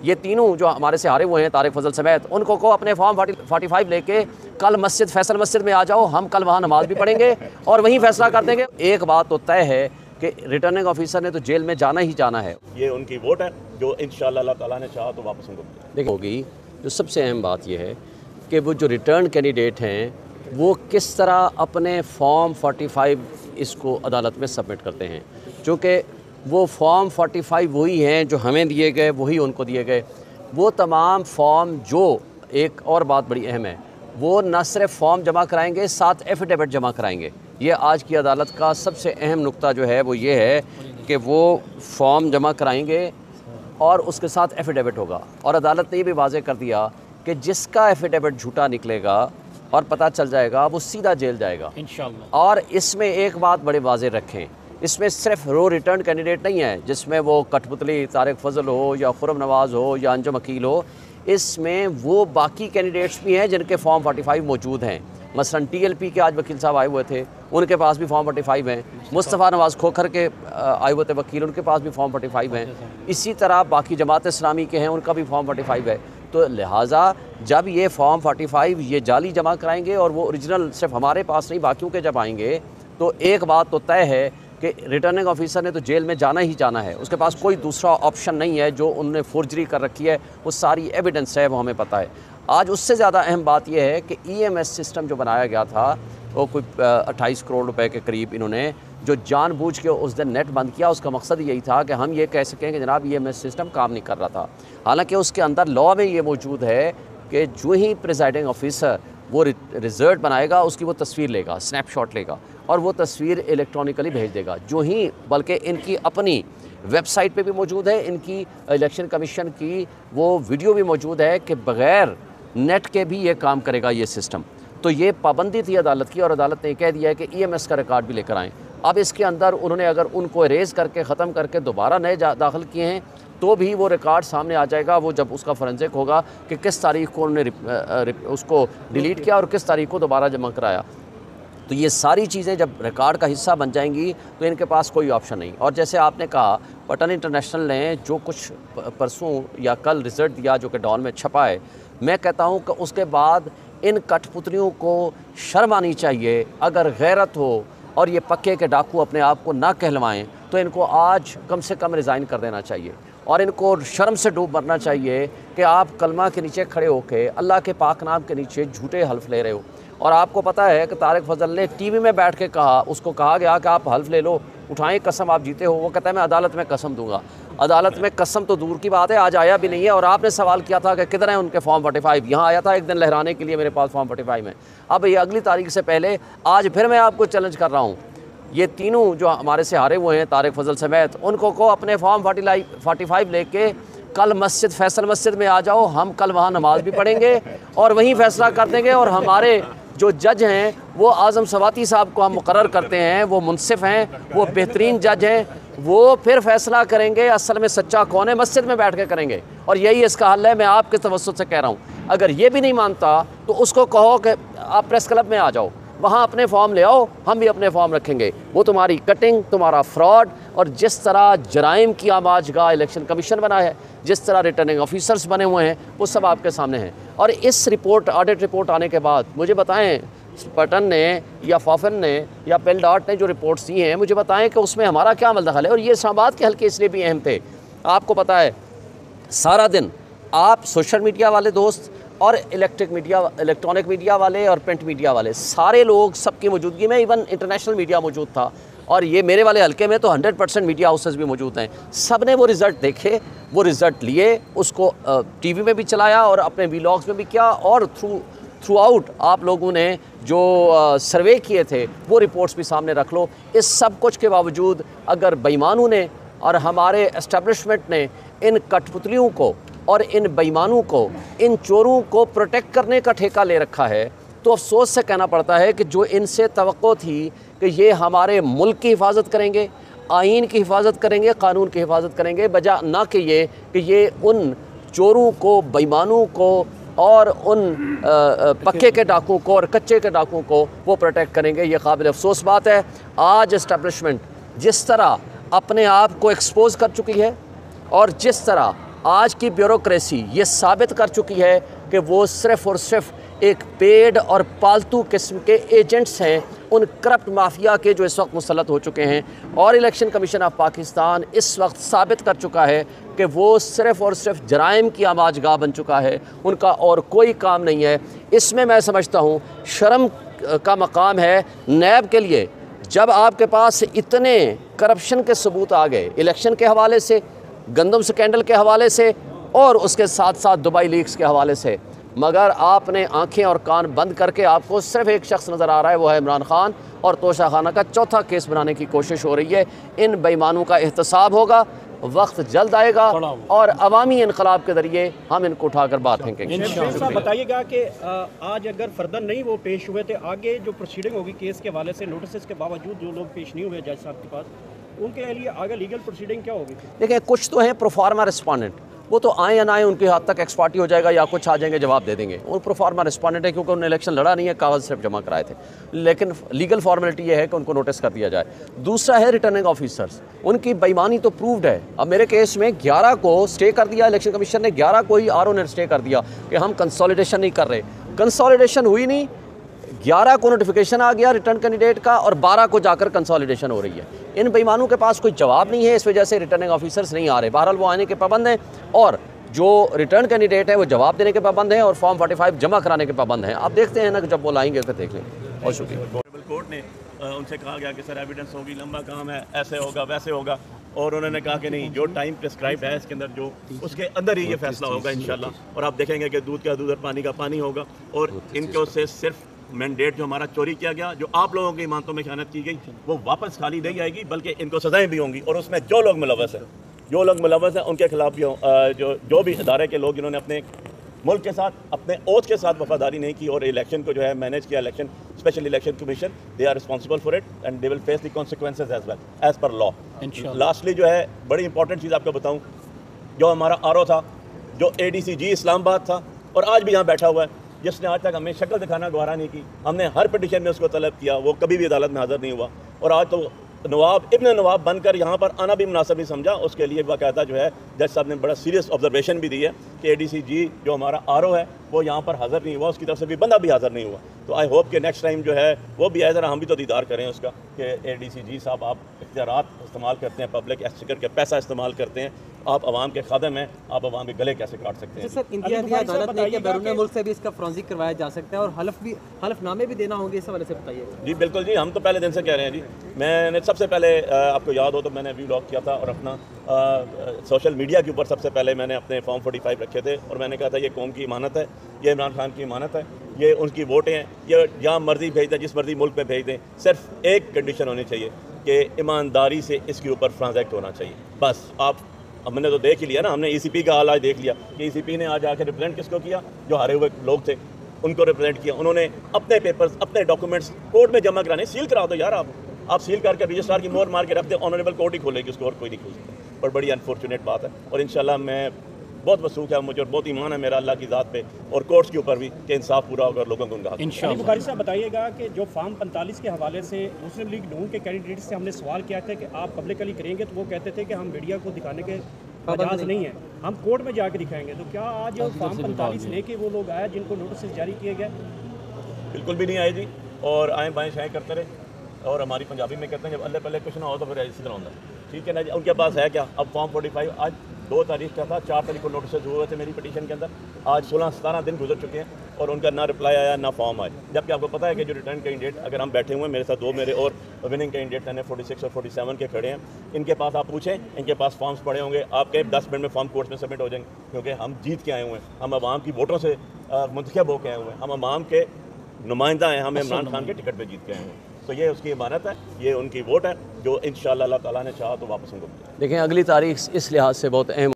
ये तीनों जो हमारे से हारे हुए हैं तारिक फजल समेत, उनको को अपने फॉर्म 45 लेके कल मस्जिद फैसल मस्जिद में आ जाओ, हम कल वहाँ नमाज भी पढ़ेंगे और वहीं फैसला कर देंगे। एक बात तो तय है कि रिटर्निंग ऑफिसर ने तो जेल में जाना ही जाना है। ये उनकी वोट है जो इंशाअल्लाह अल्लाह ताला ने चाहा तो वापस उनको देखिए होगी। जो सबसे अहम बात यह है कि वो जो रिटर्न कैंडिडेट हैं वो किस तरह अपने फॉर्म 45 इसको अदालत में सबमिट करते हैं, चूँकि वो फॉर्म 45 वही हैं जो हमें दिए गए, वही उनको दिए गए। वो तमाम फॉर्म जो एक और बात बड़ी अहम है, वो न सिर्फ फॉर्म जमा कराएंगे, साथ एफिडेविट जमा कराएंगे। ये आज की अदालत का सबसे अहम नुक्ता जो है वो ये है कि वो फॉर्म जमा कराएंगे और उसके साथ एफिडेविट होगा। और अदालत ने ये भी वाज़ेह कर दिया कि जिसका एफिडेविट झूठा निकलेगा और पता चल जाएगा वो सीधा जेल जाएगा इंशाअल्लाह। और इसमें एक बात बड़े वाज़ेह रखें, इसमें सिर्फ रो रिटर्न कैंडिडेट नहीं है जिसमें वो कठपुतली तारिक फजल हो या खुरम नवाज़ हो या अंजुम अकील हो, इसमें वो बाकी कैंडिडेट्स भी हैं जिनके फॉर्म 45 मौजूद हैं। मसलन TLP के आज वकील साहब आए हुए थे, उनके पास भी फॉर्म 45 हैं। मुस्तफ़ा नवाज़ खोखर के आए हुए थे वकील, उनके पास भी फॉर्म 45 हैं। इसी तरह बाकी जमात इस्लामी के हैं, उनका भी फॉर्म 45 है। तो लिहाजा जब ये फॉर्म 45 ये जाली जमा कराएंगे और वो ओरिजिनल सिर्फ हमारे पास नहीं बाकियों के जब आएंगे, तो एक बात तो तय है कि रिटर्निंग ऑफिसर ने तो जेल में जाना ही जाना है। उसके पास कोई दूसरा ऑप्शन नहीं है। जो उन्होंने फोर्जरी कर रखी है वो सारी एविडेंस है, वो हमें पता है। आज उससे ज़्यादा अहम बात यह है कि EMS सिस्टम जो बनाया गया था वो कोई 28 करोड़ रुपए के करीब इन्होंने जो जानबूझ के उस दिन नेट बंद किया, उसका मकसद यही था कि हम ये कह सकें कि जनाब EMS सिस्टम काम नहीं कर रहा था। हालांकि उसके अंदर लॉ में ये मौजूद है कि जो ही प्रिजाइडिंग ऑफिसर वो रिज़ल्ट बनाएगा उसकी वो तस्वीर लेगा, स्नैपशॉट लेगा और वो तस्वीर इलेक्ट्रॉनिकली भेज देगा। जो ही बल्कि इनकी अपनी वेबसाइट पे भी मौजूद है, इनकी इलेक्शन कमीशन की वो वीडियो भी मौजूद है कि बग़ैर नेट के भी ये काम करेगा ये सिस्टम। तो ये पाबंदी थी अदालत की और अदालत ने कह दिया है कि EMS का रिकॉर्ड भी लेकर आएँ। अब इसके अंदर उन्होंने अगर उनको इरेज करके ख़त्म करके दोबारा नए दाखिल किए हैं तो भी वो रिकॉर्ड सामने आ जाएगा। वो जब उसका फोरेंसिक होगा कि किस तारीख को उन्होंने उसको डिलीट किया और किस तारीख को दोबारा जमा कराया, तो ये सारी चीज़ें जब रिकॉर्ड का हिस्सा बन जाएंगी तो इनके पास कोई ऑप्शन नहीं। और जैसे आपने कहा पटन इंटरनेशनल ने जो कुछ परसों या कल रिज़ल्ट दिया जो कि डॉन में छपा है, मैं कहता हूँ कि उसके बाद इन कठपुतलियों को शर्म आनी चाहिए। अगर गैरत हो और ये पक्के के डाकू अपने आप को ना कहलवाएं तो इनको आज कम से कम रिज़ाइन कर देना चाहिए और इनको शर्म से डूब मरना चाहिए कि आप कलमा के नीचे खड़े होकर अल्लाह के पाक नाम के नीचे झूठे हल्फ ले रहे हो। और आपको पता है कि तारिक फजल ने TV में बैठ के कहा, उसको कहा गया कि आप हल्फ ले लो, उठाएं कसम, आप जीते हो। वो कहता है मैं अदालत में कसम दूंगा। अदालत में कसम तो दूर की बात है, आज आया भी नहीं है। और आपने सवाल किया था कि किधर हैं उनके फॉर्म 45, यहाँ आया था एक दिन लहराने के लिए, मेरे पास फॉर्म 45 में। अब ये अगली तारीख से पहले आज फिर मैं आपको चैलेंज कर रहा हूँ, ये तीनों जो हमारे से हारे हुए हैं तारिक फजल समेत, उनको को अपने फॉर्म 45 लेके कल मस्जिद फैसल मस्जिद में आ जाओ, हम कल वहाँ नमाज भी पढ़ेंगे और वहीं फैसला कर देंगे। और हमारे जो जज हैं वो आज़म सवाती साहब को हम मुकर्रर करते हैं, वो मुनसिफ हैं, वो बेहतरीन जज हैं, वो फिर फैसला करेंगे असल में सच्चा कौन है, मस्जिद में बैठ के करेंगे। और यही इसका हल है। मैं आपके तवज्जुह से कह रहा हूँ, अगर ये भी नहीं मानता तो उसको कहो कि आप प्रेस क्लब में आ जाओ, वहाँ अपने फॉर्म ले आओ, हम भी अपने फॉर्म रखेंगे। वो तुम्हारी कटिंग, तुम्हारा फ्रॉड और जिस तरह जराइम की आमाजगाह इलेक्शन कमीशन बना है, जिस तरह रिटर्निंग ऑफिसर्स बने हुए हैं, वो सब आपके सामने हैं। और इस रिपोर्ट, ऑडिट रिपोर्ट आने के बाद मुझे बताएं पटन ने या फॉफन ने या पेलडॉट ने जो रिपोर्ट्स दी हैं, मुझे बताएं कि उसमें हमारा क्या अमल दखल है। और ये इस्लामाबाद के हल्के इसलिए भी अहम थे, आपको पता है सारा दिन आप सोशल मीडिया वाले दोस्त और इलेक्ट्रॉनिक मीडिया वाले और प्रिंट मीडिया वाले सारे लोग सबकी मौजूदगी में, इवन इंटरनेशनल मीडिया मौजूद था और ये मेरे वाले हल्के में तो 100% मीडिया हाउसेस भी मौजूद हैं। सब ने वो रिज़ल्ट देखे, वो रिज़ल्ट लिए, उसको TV में भी चलाया और अपने व्लॉग्स में भी किया और थ्रू आउट आप लोगों ने जो सर्वे किए थे वो रिपोर्ट्स भी सामने रख लो। इस सब कुछ के बावजूद अगर बेईमानों ने और हमारे एस्टेब्लिशमेंट ने इन कठपुतलियों को और इन बेईमानों को, इन चोरों को प्रोटेक्ट करने का ठेका ले रखा है, तो अफसोस से कहना पड़ता है कि जो इनसे तवक्को थी कि ये हमारे मुल्क की हिफाजत करेंगे, आइन की हिफाजत करेंगे, कानून की हिफाजत करेंगे, बजा ना कि ये उन चोरों को, बेईमानों को और उन पक्के के डाकुओं को और कच्चे के डाकुओं को वो प्रोटेक्ट करेंगे। ये काबिल अफसोस बात है। आज इस्टेब्लिशमेंट जिस तरह अपने आप को एक्सपोज कर चुकी है और जिस तरह आज की ब्यूरोक्रेसी ये साबित कर चुकी है कि वो सिर्फ़ और सिर्फ एक पेड और पालतू किस्म के एजेंट्स हैं उन करप्ट माफिया के जो इस वक्त मुसल्लत हो चुके हैं। और इलेक्शन कमीशन ऑफ पाकिस्तान इस वक्त साबित कर चुका है कि वो सिर्फ़ और सिर्फ जराइम की आमाजगाह बन चुका है, उनका और कोई काम नहीं है। इसमें मैं समझता हूँ शर्म का मकाम है नैब के लिए, जब आपके पास इतने करप्शन के सबूत आ गए इलेक्शन के हवाले से, गंदम स्कैंडल के हवाले से और उसके साथ साथ दुबई लीक्स के हवाले से, मगर आपने आंखें और कान बंद करके आपको सिर्फ एक शख्स नज़र आ रहा है, वो है इमरान खान, और तोशा खाना का चौथा केस बनाने की कोशिश हो रही है। इन बेईमानों का एहतसाब होगा, वक्त जल्द आएगा और अवामी इनकलाब के ज़रिए हम इनको उठाकर बात फेंकेंगे। बताइएगा कि आज अगर फर्दर नहीं वो पेश हुए तो आगे जो प्रोसीडिंग होगी केस के हवाले से, नोटिस के बावजूद जो लोग पेश नहीं हुए जज साहब के पास, उनके लिए आगे लीगल प्रोसीडिंग क्या होगी? देखिए, कुछ तो हैं प्रोफार्मा रिस्पॉन्डेंट, वो तो आए या ना आए उनके हाथ तक एक्सपार्टी हो जाएगा या कुछ आ जाएंगे जवाब दे देंगे। वो प्रोफार्मा रिस्पॉन्डेंट है क्योंकि उन्होंने इलेक्शन लड़ा नहीं है, कागज़ सिर्फ जमा कराए थे, लेकिन लीगल फॉर्मेलिटी ये है कि उनको नोटिस कर दिया जाए। दूसरा है रिटर्निंग ऑफिसर्स, उनकी बेईमानी तो प्रूव्ड है। अब मेरे केस में 11 को स्टे कर दिया इलेक्शन कमीशन ने, 11 को ही आरओ ने स्टे कर दिया कि हम कंसोलिडेशन नहीं कर रहे। कंसोलिडेशन हुई नहीं, 11 को नोटिफिकेशन आ गया रिटर्न कैंडिडेट का और 12 को जाकर कंसोलिडेशन हो रही है। इन बेईमानों के पास कोई जवाब नहीं है, इस वजह से रिटर्निंग ऑफिसर्स नहीं आ रहे। बहरहाल वो आने के पाबंद हैं और जो रिटर्न कैंडिडेट है वो जवाब देने के पाबंद हैं और फॉर्म 45 जमा कराने के पाबंद हैं। आप देखते हैं ना कि जब वो लाएंगे फिर देख लेंगे। बहुत शुक्रिया। कोर्ट ने उनसे कहा गया कि सर एविडेंस होगी, लंबा काम है, ऐसे होगा वैसे होगा, और उन्होंने कहा कि नहीं, जो टाइम प्रिस्क्राइब्ड है इसके अंदर, जो उसके अंदर ही ये फैसला होगा इंशाल्लाह। और आप देखेंगे कि दूध का दूध और पानी का पानी होगा। और इनको से सिर्फ मैंडेट जो हमारा चोरी किया गया, जो आप लोगों की इमानतों में खयानत की गई, वो वापस खाली नहीं आएगी, बल्कि इनको सजाएं भी होंगी। और उसमें जो लोग मुलव्वस हैं उनके खिलाफ भी जो भी इदारे के लोग जिन्होंने अपने मुल्क के साथ, अपने ओथ के साथ वफादारी नहीं की और इलेक्शन को जो है मैनेज किया, election special election commission, they are responsible for it and they will face the consequences as well as per law. Lastly जो है बड़ी इंपॉर्टेंट चीज़ आपको बताऊँ, जो हमारा आरओ था, जो ADCG इस्लामाबाद था और आज भी यहाँ बैठा हुआ है, जिसने आज तक हमें शक्ल दिखाना गवारा नहीं की। हमने हर पिटीशन में उसको तलब किया, वो कभी भी अदालत में हाज़िर नहीं हुआ। और आज तो नवाब इब्न नवाब बनकर यहाँ पर आना भी मुनासिब नहीं समझा। उसके लिए बाकायदा जो है जज साहब ने बड़ा सीरियस ऑब्जर्वेशन भी दी है कि ADCG जो हमारा आरओ है वो यहाँ पर हाज़िर नहीं हुआ, उसकी तरफ से भी बंदा भी हाज़िर नहीं हुआ। तो आई होप कि नेक्स्ट टाइम जो है वो भी आए, ज़रा हम भी तो दीदार करें उसका कि ADCG साहब, आप इख्तियारात इस्तेमाल करते हैं, पब्लिक एक्सचेकर के पैसा इस्तेमाल करते हैं, आप आवाम के खादम हैं, आप आवाम के गले कैसे काट सकते हैं? सर, इंडिया अदालत ने कि बैरून मुल्क से भी इसका फॉरेंसिक करवाया जा सकता है और हलफनामे भी देना होंगे, इस हवाले से बताइए। जी बिल्कुल जी, हम तो पहले दिन से कह रहे हैं जी। मैंने सबसे पहले आपको याद हो तो मैंने व्लॉग किया था और अपना सोशल मीडिया के ऊपर सबसे पहले मैंने अपने फॉर्म 45 रखे थे और मैंने कहा था ये कौम की इमानत है, ये इमरान खान की इमानत है, ये उनकी वोटें हैं, ये जहाँ मर्जी भेज दें, जिस मर्जी मुल्क में भेज दें, सिर्फ एक कंडीशन होनी चाहिए कि ईमानदारी से इसके ऊपर ट्रांजैक्ट होना चाहिए। बस आप, हमने तो देख ही लिया ना, हमने ECP का हाल आज देख लिया कि ECP ने आज आकर रिप्रेजेंट किसको किया, जो हारे हुए लोग थे उनको रिप्रेजेंट किया। उन्होंने अपने पेपर्स, अपने डॉक्यूमेंट्स कोर्ट में जमा कराने, सील करा दो यार, आप सील करके रजिस्ट्रार की मोहर मार के रख दे, ऑनरेबल कोर्ट ही खोलेगी उसको और कोई नहीं खोल सकता। पर बड़ी अनफॉर्चुनेट बात है और इंशाल्लाह मैं बहुत वसूख है मुझे और बहुत ईमान है मेरा अल्लाह की ज़ात पे और कोर्ट्स के ऊपर भी कि इंसाफ पूरा होगा और लोगों को उनका हक। इंशाअल्लाह। बुखारी साहब बताइएगा कि जो फॉर्म 45 के हवाले से मुस्लिम लीग नून के कैंडिडेट से हमने सवाल किया था कि आप पब्लिकली करेंगे, तो वो कहते थे कि हम मीडिया को दिखाने के मजाज नहीं है, हम कोर्ट में जाकर दिखाएंगे। तो क्या आज फॉर्म 45 लेके वो लोग आए जिनको नोटिस जारी किए गए? बिल्कुल भी नहीं आए जी, और आए बाएँ शाएँ करते रहे। और हमारी पंजाबी में कहते हैं जब अल्लाह पहले कुछ ना हो तो फिर इसी तरह होता है, ठीक है ना जी। उनके पास है क्या? अब फॉर्म 45 आज 2 तारीख का था, 4 तारीख को नोटिस हुए थे मेरी पिटीशन के अंदर, आज 16-17 दिन गुजर चुके हैं और उनका ना रिप्लाई आया ना फॉर्म आया। जबकि आपको पता है कि जो रिटर्न कैंडिडेट, अगर हम बैठे हुए हैं, मेरे साथ 2 मेरे और विनिंग कैंडिडेट हैं 46 और 47 के खड़े हैं, इनके पास आप पूछें, इनके पास फॉर्म्स पड़े होंगे, आपके 10 मिनट में फॉर्म कोर्ट में सबमिट हो जाएंगे, क्योंकि हम जीत के आए हुए हैं, हम आवाम की वोटों से मुंतखब होकर आए हुए हैं, हम आवाम के नुमाइंदा हैं, हम इमरान खान के टिकट पर जीत के आए हुए हैं। तो ये उसकी इमानत है, ये उनकी वोट है जो इंशाअल्लाह अल्लाह ताला ने चाहा तो वापस उनको। देखें, अगली तारीख इस लिहाज से बहुत अहम